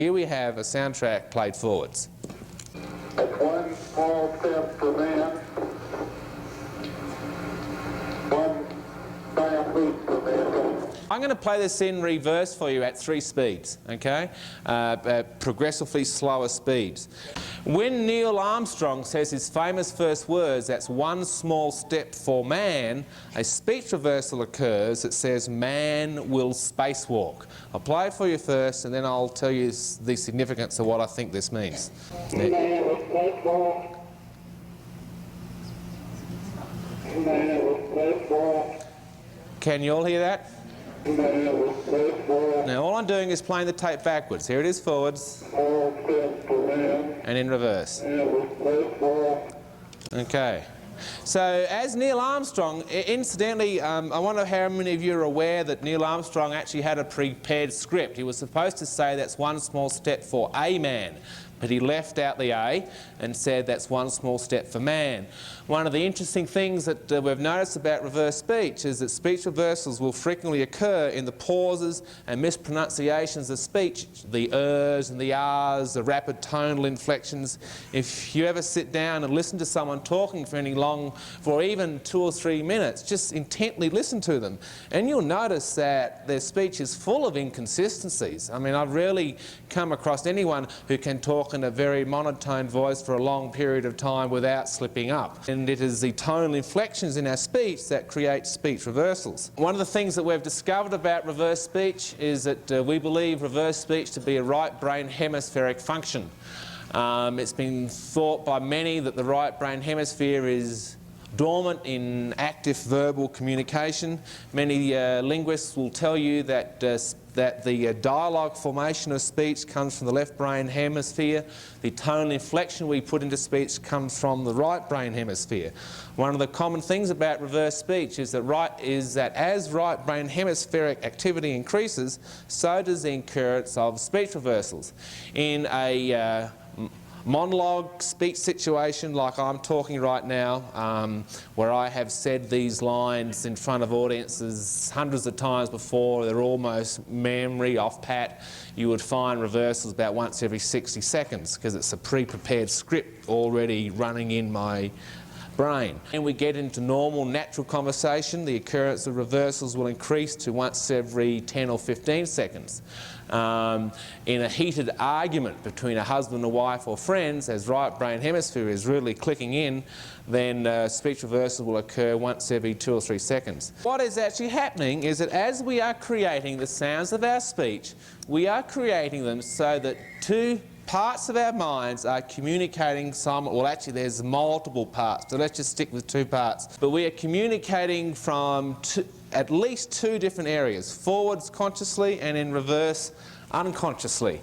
Here we have a soundtrack played forwards. It's one small step for man, one giant leap for mankind. I'm going to play this in reverse for you at 3 speeds, okay? Progressively slower speeds. When Neil Armstrong says his famous first words, that's one small step for man, a speech reversal occurs that says man will spacewalk. I'll play it for you first and then I'll tell you the significance of what I think this means. Man will spacewalk. Man will spacewalk. Can you all hear that? Man will spacewalk. Now all I'm doing is playing the tape backwards. Here it is forwards Small step for man. and in reverse. Man will spacewalk. Okay. So as Neil Armstrong, incidentally, I wonder how many of you are aware that Neil Armstrong actually had a prepared script. He was supposed to say that's one small step for a man, but he left out the A and said that's one small step for man. One of the interesting things that we've noticed about reverse speech is that speech reversals will frequently occur in the pauses and mispronunciations of speech, the ers and the ahs, the rapid tonal inflections. If you ever sit down and listen to someone talking for even 2 or 3 minutes, just intently listen to them, and you'll notice that their speech is full of inconsistencies. I mean, I've rarely come across anyone who can talk in a very monotone voice for a long period of time without slipping up. And it is the tonal inflections in our speech that create speech reversals. One of the things that we've discovered about reverse speech is that we believe reverse speech to be a right brain hemispheric function. It's been thought by many that the right brain hemisphere is dormant in active verbal communication. Many linguists will tell you that the dialogue formation of speech comes from the left brain hemisphere. The tonal inflection we put into speech comes from the right brain hemisphere. One of the common things about reverse speech is that as right brain hemispheric activity increases, so does the occurrence of speech reversals. In a monologue speech situation like I'm talking right now, where I have said these lines in front of audiences hundreds of times before, they're almost memory off pat, you would find reversals about once every 60 seconds because it's a pre-prepared script already running in my brain. And we get into normal natural conversation, the occurrence of reversals will increase to once every 10 or 15 seconds. In a heated argument between a husband and wife or friends, as right brain hemisphere is really clicking in, then speech reversals will occur once every 2 or 3 seconds. What is actually happening is that as we are creating the sounds of our speech, we are creating them so that 2 parts of our minds are communicating well actually there's multiple parts, so let's just stick with 2 parts. But we are communicating from at least 2 different areas, forwards consciously and in reverse unconsciously.